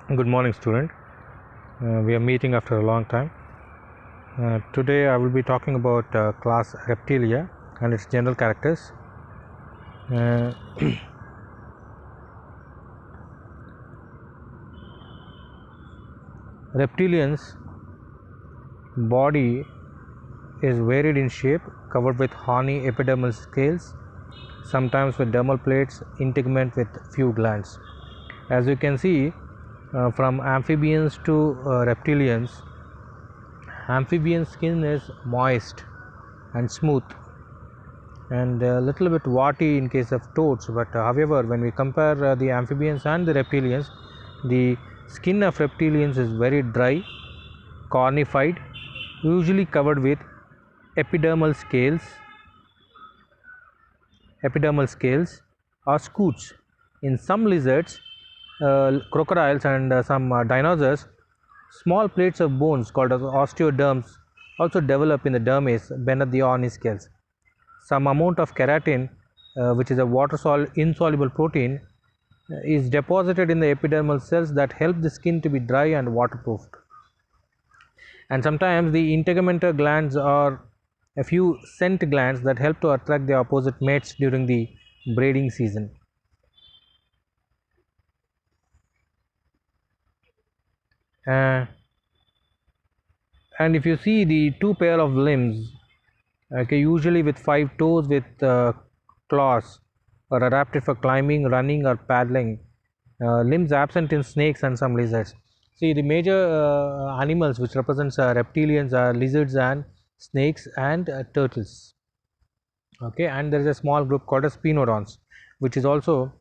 Good morning, student. We are meeting after a long time. Today, I will be talking about class Reptilia and its general characters. Uh, Reptilians' body is varied in shape, covered with horny epidermal scales, sometimes with dermal plates, integument with few glands. As you can see, from amphibians to reptilians, amphibian skin is moist and smooth and a little bit warty in case of toads, but however, when we compare the amphibians and the reptilians, the skin of reptilians is very dry, cornified, usually covered with epidermal scales or scutes. In some lizards, crocodiles and some dinosaurs, small plates of bones called as osteoderms also develop in the dermis beneath the horny scales. Some amount of keratin, which is a water insoluble protein, is deposited in the epidermal cells that help the skin to be dry and waterproofed. And sometimes the integumental glands are a few scent glands that help to attract the opposite mates during the breeding season. And if you see the two pair of limbs, okay, usually with 5 toes with claws, or adapted for climbing, running, or paddling. Limbs absent in snakes and some lizards. See, the major animals which represents reptilians are lizards and snakes and turtles. Okay, and there is a small group called as spinodons, which is also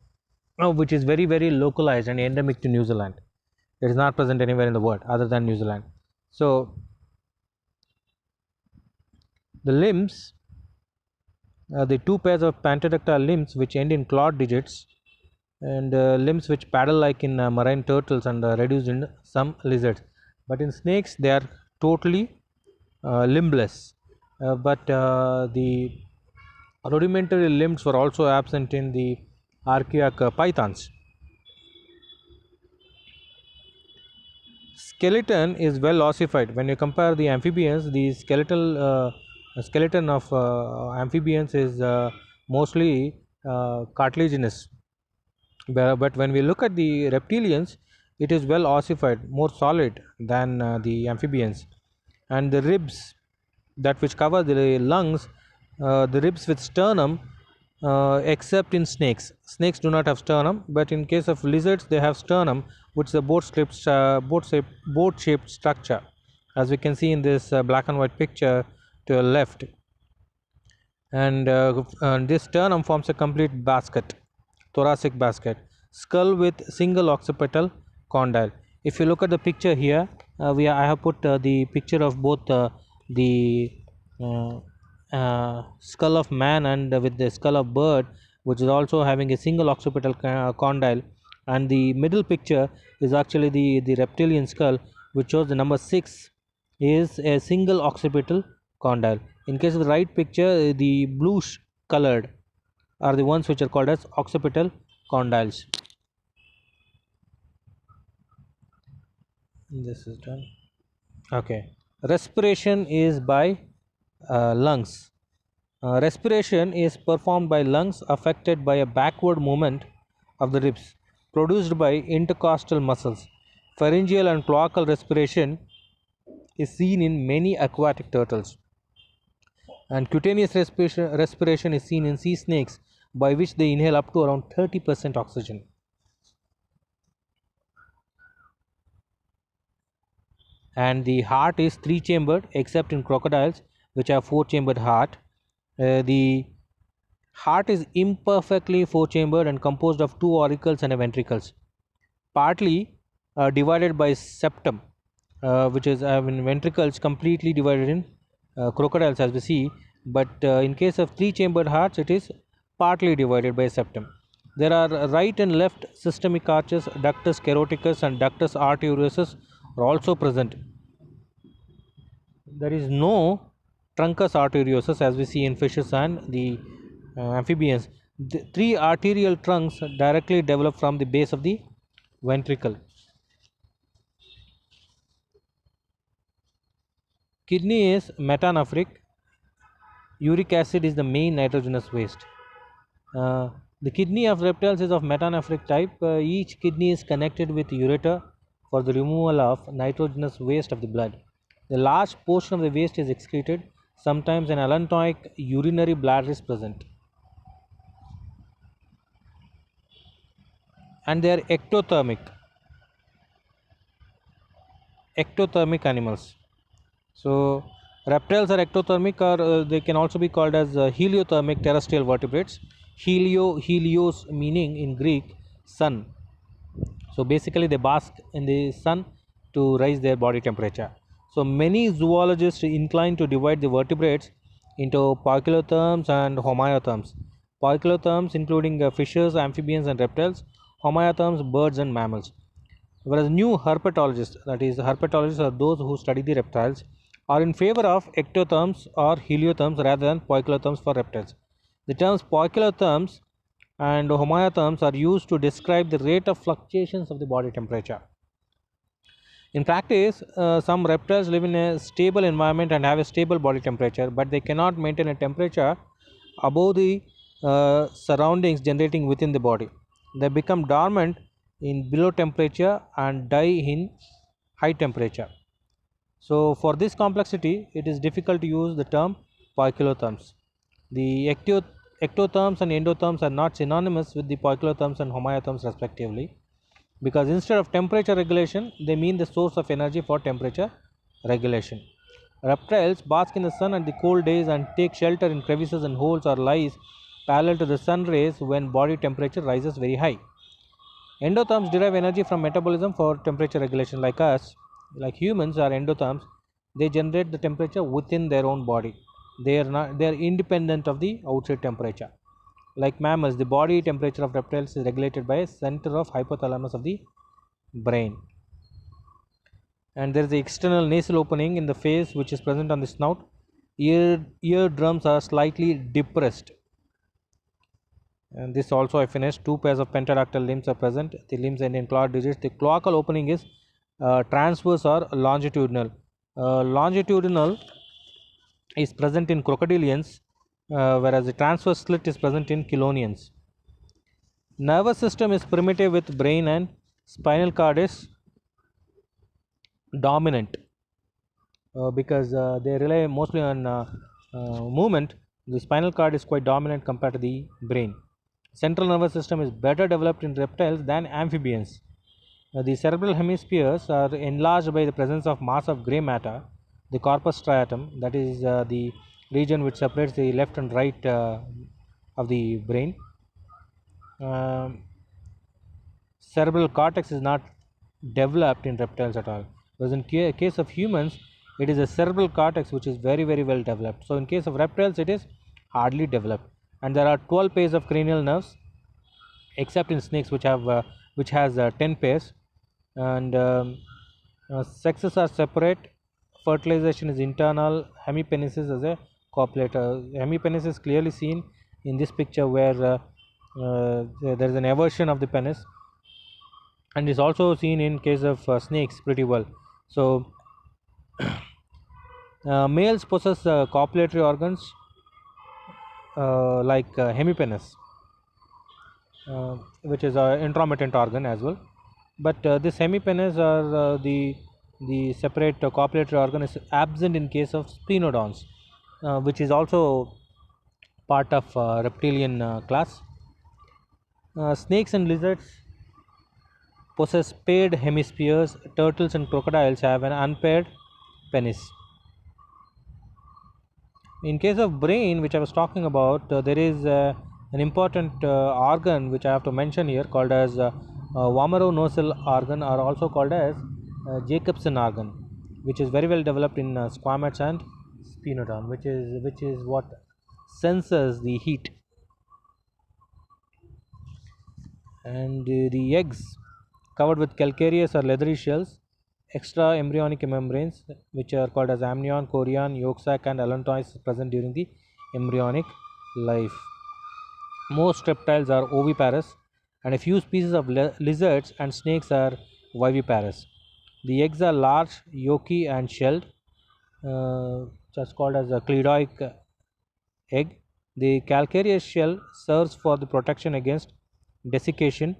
which is very localized and endemic to New Zealand. It is not present anywhere in the world other than New Zealand. So the limbs, the two pairs of pantodactyl limbs which end in clawed digits, and limbs which paddle like in marine turtles and reduced in some lizards, but in snakes they are totally limbless. But the rudimentary limbs were also absent in the archaic pythons. Skeleton is well ossified. When you compare the amphibians, the skeleton of amphibians is mostly cartilaginous. But when we look at the reptilians, it is well ossified, more solid than the amphibians. And the ribs that which cover the lungs, the ribs with sternum, except in snakes. Snakes do not have sternum, but in case of lizards, they have sternum, which is a boat-shaped structure, as we can see in this black and white picture to the left. And this sternum forms a complete basket, thoracic basket. Skull with single occipital condyle. If you look at the picture here, I have put the picture of both the uh, skull of man and with the skull of bird, which is also having a single occipital condyle, and the middle picture is actually the reptilian skull, which shows the number 6 is a single occipital condyle. In case of the right picture, the bluish colored are the ones which are called as occipital condyles. This is done. Okay. Respiration is by lungs. Respiration is performed by lungs affected by a backward movement of the ribs produced by intercostal muscles. Pharyngeal and cloacal respiration is seen in many aquatic turtles, and cutaneous respiration is seen in sea snakes, by which they inhale up to around 30% oxygen. And the heart is 3-chambered, except in crocodiles, which have 4-chambered heart. The heart is imperfectly 4-chambered and composed of 2 auricles and a ventricles, partly divided by septum, which is ventricles completely divided in crocodiles, as we see, but in case of 3-chambered hearts, it is partly divided by septum. There are right and left systemic arches, ductus caroticus and ductus arteriosus are also present. There is no truncus arteriosus, as we see in fishes and the amphibians. The 3 arterial trunks directly develop from the base of the ventricle. Kidney is metanephric. Uric acid is the main nitrogenous waste. Uh, the kidney of reptiles is of metanephric type. Each kidney is connected with ureter for the removal of nitrogenous waste of the blood. The large portion of the waste is excreted. Sometimes an allantoic urinary bladder is present. And they are ectothermic animals. So reptiles are ectothermic, or they can also be called as heliothermic terrestrial vertebrates. Helios meaning in Greek sun. So basically they bask in the sun to raise their body temperature. So many zoologists incline to divide the vertebrates into poikilotherms and homoiotherms. Poikilotherms including fishes, amphibians and reptiles. Homoiotherms birds and mammals. Whereas new herpetologists, that is herpetologists are those who study the reptiles, are in favor of ectotherms or heliotherms rather than poikilotherms for reptiles. The terms poikilotherms and homoiotherms are used to describe the rate of fluctuations of the body temperature. In practice, some reptiles live in a stable environment and have a stable body temperature, but they cannot maintain a temperature above the surroundings generating within the body. They become dormant in below temperature and die in high temperature. So, for this complexity, it is difficult to use the term poikilotherms. The ectotherms and endotherms are not synonymous with the poikilotherms and homoiotherms respectively, because instead of temperature regulation, they mean the source of energy for temperature regulation. Reptiles bask in the sun at the cold days and take shelter in crevices and holes or lies parallel to the sun rays when body temperature rises very high. Endotherms derive energy from metabolism for temperature regulation. Like us, like humans are endotherms, they generate the temperature within their own body. They are independent of the outside temperature. Like mammals, the body temperature of reptiles is regulated by a center of hypothalamus of the brain. And there is the external nasal opening in the face which is present on the snout. Eardrums are slightly depressed. And this also I finished. Two pairs of pentadactyl limbs are present. The limbs end in clawed digits. The cloacal opening is transverse or longitudinal. Longitudinal is present in crocodilians, whereas the transverse slit is present in chelonians. Nervous system is primitive with brain, and spinal cord is dominant because they rely mostly on movement. The spinal cord is quite dominant compared to the brain. Central nervous system is better developed in reptiles than amphibians. The cerebral hemispheres are enlarged by the presence of mass of gray matter, the corpus striatum, that is the region which separates the left and right of the brain. Um, Cerebral cortex is not developed in reptiles at all. Whereas in case of humans, it is a cerebral cortex which is very well developed. So in case of reptiles, it is hardly developed. And there are 12 pairs of cranial nerves, except in snakes which has 10 pairs. And sexes are separate. Fertilization is internal. Hemipenis is a copulator. Hemipenis is clearly seen in this picture where there is an eversion of the penis, and is also seen in case of snakes pretty well. So males possess copulatory organs like hemipenis, which is an intromittent organ as well. But this hemipenis or the separate copulatory organ is absent in case of splenodons, which is also part of reptilian class. Snakes and lizards possess paired hemispheres. Turtles and crocodiles have an unpaired penis. In case of brain, which I was talking about, there is an important organ which I have to mention here, called as vomeronasal organ, or also called as Jacobson organ, which is very well developed in squamates and splenodon, which is what senses the heat. And the eggs covered with calcareous or leathery shells, extra embryonic membranes which are called as amnion, chorion, yolk sac and allantois present during the embryonic life. Most reptiles are oviparous, and a few species of lizards and snakes are viviparous. The eggs are large, yolky and shelled. just called as a cleidoic egg. The calcareous shell serves for the protection against desiccation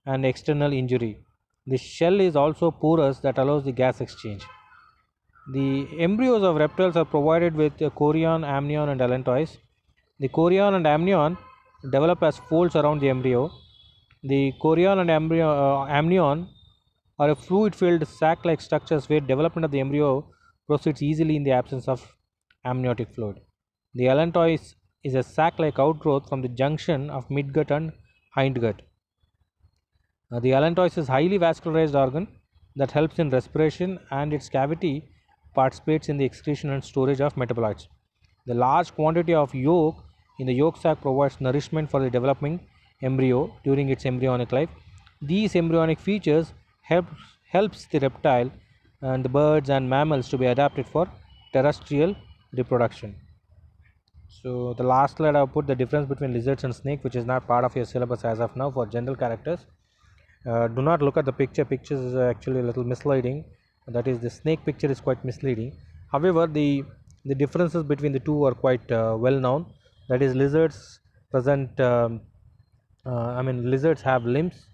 and external injury. The shell is also porous that allows the gas exchange. The embryos of reptiles are provided with a chorion, amnion, and allantois. The chorion and amnion develop as folds around the embryo. The chorion and amnion are a fluid-filled sac-like structures where development of the embryo proceeds easily in the absence of amniotic fluid. The allantois is a sac-like outgrowth from the junction of midgut and hindgut. The allantois is highly vascularized organ that helps in respiration, and its cavity participates in the excretion and storage of metabolites. The large quantity of yolk in the yolk sac provides nourishment for the developing embryo during its embryonic life. These embryonic features helps the reptile and the birds and mammals to be adapted for terrestrial reproduction. So the last slide I've put the difference between lizards and snake, which is not part of your syllabus as of now for general characters. Do not look at the picture. Pictures is actually a little misleading. That is, the snake picture is quite misleading. However, the differences between the two are quite well known. That is, lizards present. Lizards have limbs,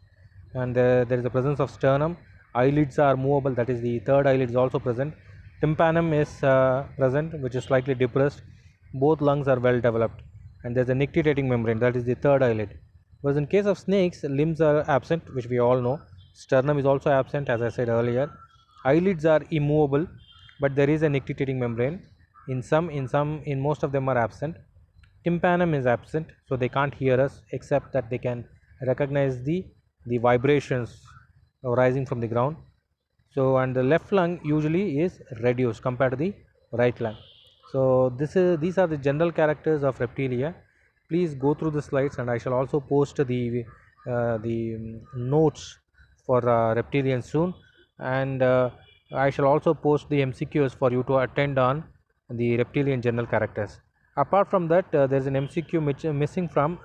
and there is a presence of sternum. Eyelids are movable. That is, the third eyelid is also present. Tympanum is present, which is slightly depressed. Both lungs are well developed, and there is a nictitating membrane. That is the third eyelid. Whereas in case of snakes, limbs are absent, which we all know. Sternum is also absent, as I said earlier. Eyelids are immovable, but there is a nictitating membrane. In most of them are absent. Tympanum is absent, so they can't hear us, except that they can recognize the vibrations rising from the ground. So, and the left lung usually is reduced compared to the right lung. So these are the general characters of reptilia. Please go through the slides, and I shall also post the notes for reptilians soon, and I shall also post the MCQs for you to attend on the reptilian general characters. Apart from that, there is an MCQ missing from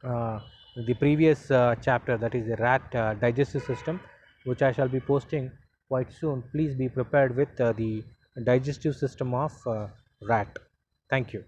uh, the previous chapter, that is the rat digestive system, which I shall be posting quite soon. Please be prepared with the digestive system of rat. Thank you.